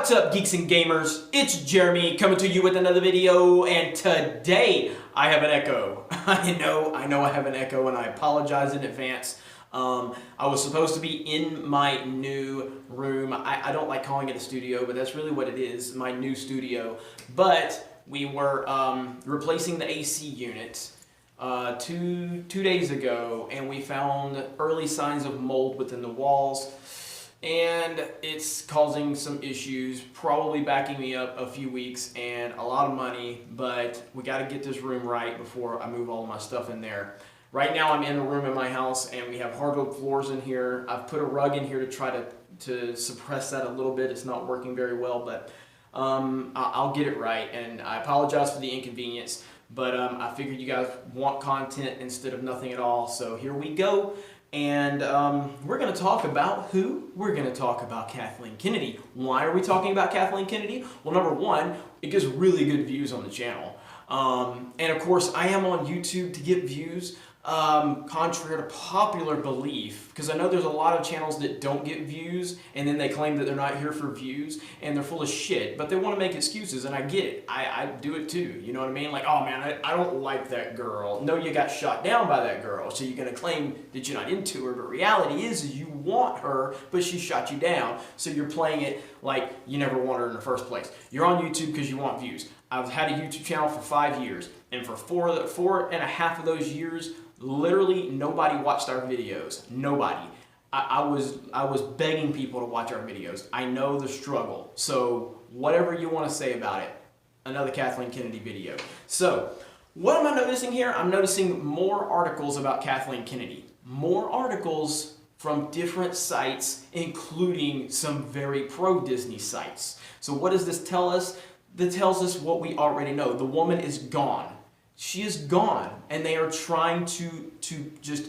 What's up, geeks and gamers? It's Jeremy coming to you with another video, and today I have an echo. I know I have an echo, and I apologize in advance. I was supposed to be in my new room. I don't like calling it a studio, but that's really what it is, my new studio. But we were replacing the AC unit two days ago, and we found early signs of mold within the walls. And it's causing some issues, probably backing me up a few weeks and a lot of money, but we got to get this room right before I move all of my stuff in there. Right now I'm in a room in my house and we have hardwood floors in here. I've put a rug in here to try to suppress that a little bit. It's not working very well, but I'll get it right, and I apologize for the inconvenience, but I figured you guys want content instead of nothing at all, so here we go. And we're going to talk about who? We're going to talk about Kathleen Kennedy. Why are we talking about Kathleen Kennedy? Well, number one, it gets really good views on the channel. And of course, I am on YouTube to get views, contrary to popular belief, because I know there's a lot of channels that don't get views, and then they claim that they're not here for views, and they're full of shit, but they want to make excuses, and I get it. I do it too, you know what I mean? Like, oh man, I don't like that girl. No, you got shot down by that girl, so you're going to claim that you're not into her, but reality is you want her, but she shot you down, so you're playing it like you never wanted her in the first place. You're on YouTube because you want views. I've had a YouTube channel for 5 years, and for four and a half of those years, literally nobody watched our videos. Nobody. I was begging people to watch our videos. I know the struggle. So whatever you want to say about it, another Kathleen Kennedy video. So what am I noticing here? I'm noticing more articles about Kathleen Kennedy. More articles from different sites, including some very pro-Disney sites. So what does this tell us? That tells us what we already know. The woman is gone. She is gone, and they are trying to just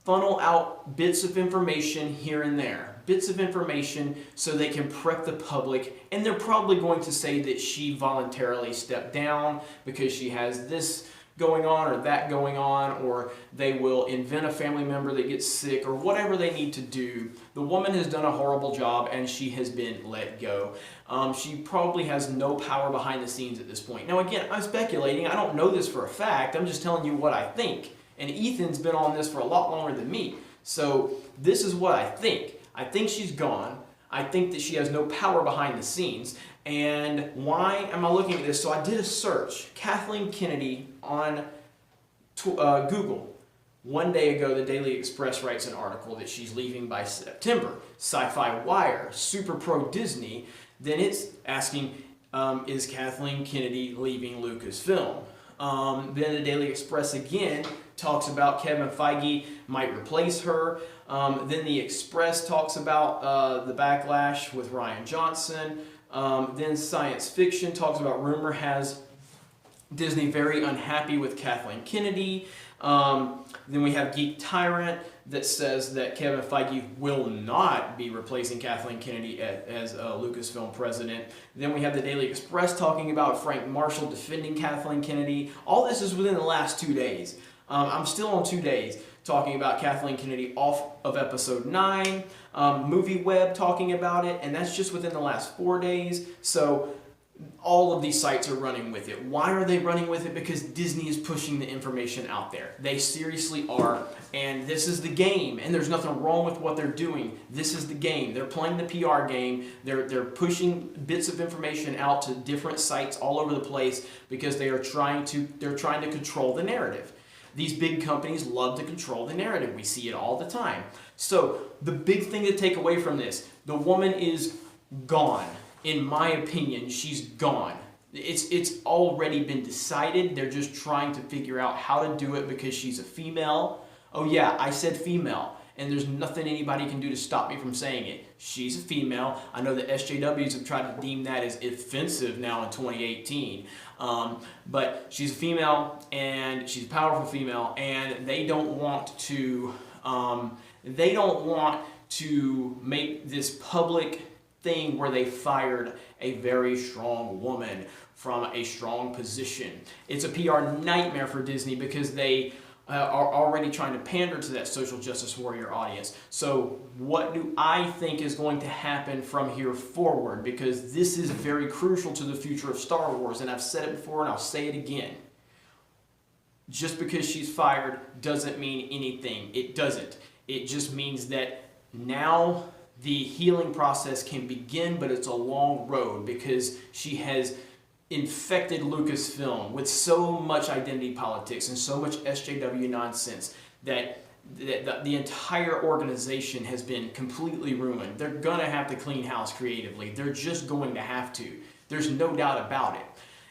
funnel out bits of information here and there. Bits of information so they can prep the public, and they're probably going to say that she voluntarily stepped down because she has this going on or that going on, or they will invent a family member that gets sick, or whatever they need to do. The woman has done a horrible job, and she has been let go. She probably has no power behind the scenes at this point. Now again, I'm speculating. I don't know this for a fact. I'm just telling you what I think. And Ethan's been on this for a lot longer than me. So this is what I think. I think she's gone. I think that she has no power behind the scenes. And why am I looking at this? So I did a search, Kathleen Kennedy, on Google. One day ago, the Daily Express writes an article that she's leaving by September. Sci-Fi Wire, Super Pro Disney. Then it's asking, is Kathleen Kennedy leaving Lucasfilm? Then the Daily Express again talks about Kevin Feige might replace her. Then the Express talks about the backlash with Rian Johnson. Then Science Fiction talks about rumor has Disney very unhappy with Kathleen Kennedy. Then we have Geek Tyrant that says that Kevin Feige will not be replacing Kathleen Kennedy as Lucasfilm president. Then we have the Daily Express talking about Frank Marshall defending Kathleen Kennedy. All this is within the last 2 days. I'm still on 2 days talking about Kathleen Kennedy off of episode 9. Movie Web talking about it, and that's just within the last 4 days. So all of these sites are running with it. Why are they running with it? Because Disney is pushing the information out there. They seriously are. And this is the game. And there's nothing wrong with what they're doing. This is the game. They're playing the PR game. They're pushing bits of information out to different sites all over the place because they're trying to control the narrative. These big companies love to control the narrative. We see it all the time. So the big thing to take away from this, the woman is gone. In my opinion, she's gone. It's already been decided. They're just trying to figure out how to do it because she's a female. Oh yeah, I said female. And there's nothing anybody can do to stop me from saying it. She's a female. I know the SJWs have tried to deem that as offensive now in 2018. But she's a female, and she's a powerful female, and they don't want to make this public thing where they fired a very strong woman from a strong position. It's a PR nightmare for Disney because they are already trying to pander to that social justice warrior audience. So what do I think is going to happen from here forward? Because this is very crucial to the future of Star Wars, and I've said it before and I'll say it again. Just because she's fired doesn't mean anything. It doesn't. It just means that now the healing process can begin, but it's a long road because she has infected Lucasfilm with so much identity politics and so much SJW nonsense that the entire organization has been completely ruined. They're going to have to clean house creatively. They're just going to have to. There's no doubt about it.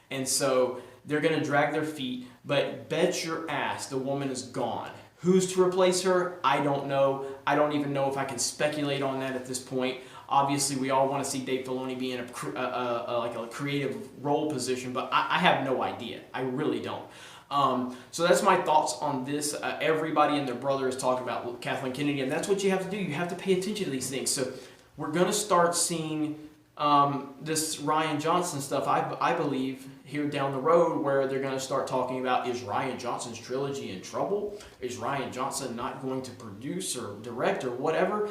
And so they're going to drag their feet, but bet your ass the woman is gone. Who's to replace her? I don't know. I don't even know if I can speculate on that at this point. Obviously, we all want to see Dave Filoni be in a creative role position, but I have no idea. I really don't. So that's my thoughts on this. Everybody and their brother is talking about Kathleen Kennedy, and that's what you have to do. You have to pay attention to these things. So we're going to start seeing this Rian Johnson stuff, I believe, here down the road, where they're going to start talking about, is Rian Johnson's trilogy in trouble? Is Rian Johnson not going to produce or direct or whatever?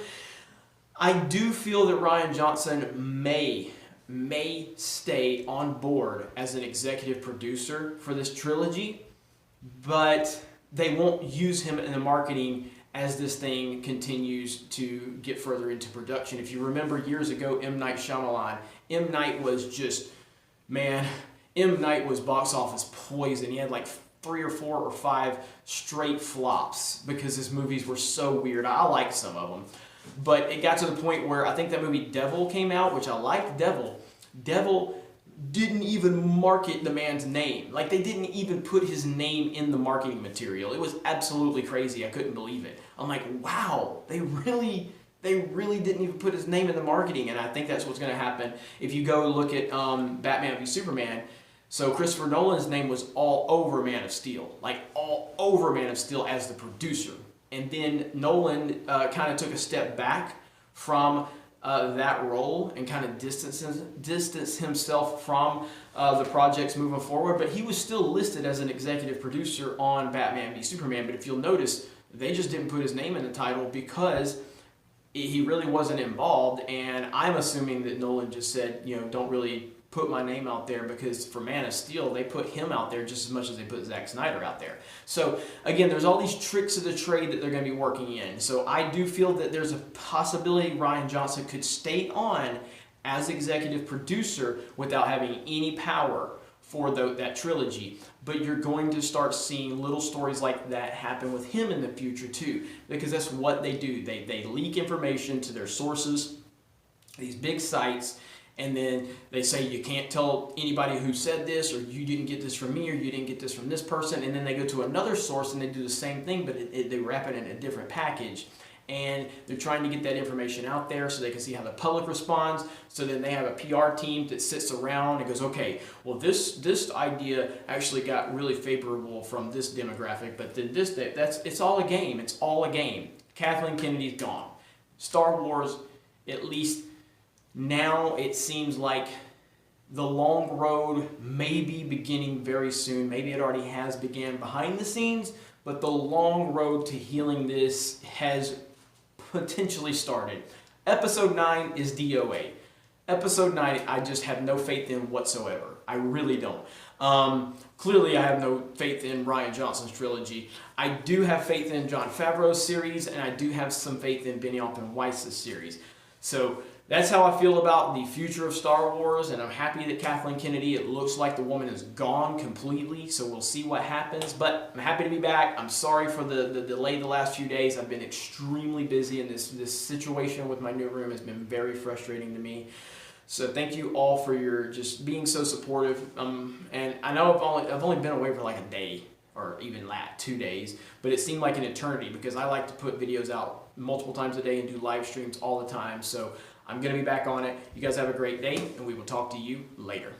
I do feel that Rian Johnson may stay on board as an executive producer for this trilogy, but they won't use him in the marketing as this thing continues to get further into production. If you remember years ago, M. Night Shyamalan, M. Night was just, man, M. Night was box office poison. He had like 3 or 4 or 5 straight flops because his movies were so weird. I liked some of them. But it got to the point where I think that movie Devil came out, which I liked Devil. Devil didn't even market the man's name. Like, they didn't even put his name in the marketing material. It was absolutely crazy. I couldn't believe it. I'm like, wow, they really didn't even put his name in the marketing. And I think that's what's going to happen if you go look at Batman v Superman. So Christopher Nolan's name was all over Man of Steel, like all over Man of Steel as the producer. And then Nolan kind of took a step back from that role and kind of distanced himself from the projects moving forward. But he was still listed as an executive producer on Batman v Superman. But if you'll notice, they just didn't put his name in the title because he really wasn't involved. And I'm assuming that Nolan just said, you know, don't really put my name out there, because for Man of Steel, they put him out there just as much as they put Zack Snyder out there. So again, there's all these tricks of the trade that they're going to be working in. So I do feel that there's a possibility Rian Johnson could stay on as executive producer without having any power for that trilogy. But you're going to start seeing little stories like that happen with him in the future too, because that's what they do. They leak information to their sources, these big sites, and then they say you can't tell anybody who said this, or you didn't get this from me, or you didn't get this from this person. And then they go to another source and they do the same thing, but they wrap it in a different package. And they're trying to get that information out there so they can see how the public responds. So then they have a PR team that sits around and goes, okay, well this idea actually got really favorable from this demographic, but then it's all a game. It's all a game. Kathleen Kennedy's gone. Star Wars, at least now, it seems like the long road may be beginning very soon. Maybe it already has began behind the scenes, but the long road to healing this has potentially started. Episode 9 is DOA. Episode 9, I just have no faith in whatsoever. I really don't. Clearly, I have no faith in Rian Johnson's trilogy. I do have faith in Jon Favreau's series, and I do have some faith in Benioff and Weiss's series. So that's how I feel about the future of Star Wars, and I'm happy that Kathleen Kennedy, it looks like the woman is gone completely, so we'll see what happens. But I'm happy to be back. I'm sorry for the delay the last few days. I've been extremely busy, and this situation with my new room has been very frustrating to me. So thank you all for your just being so supportive. And I know I've only been away for like a day, or even 2 days, but it seemed like an eternity because I like to put videos out multiple times a day and do live streams all the time. So I'm going to be back on it. You guys have a great day, and we will talk to you later.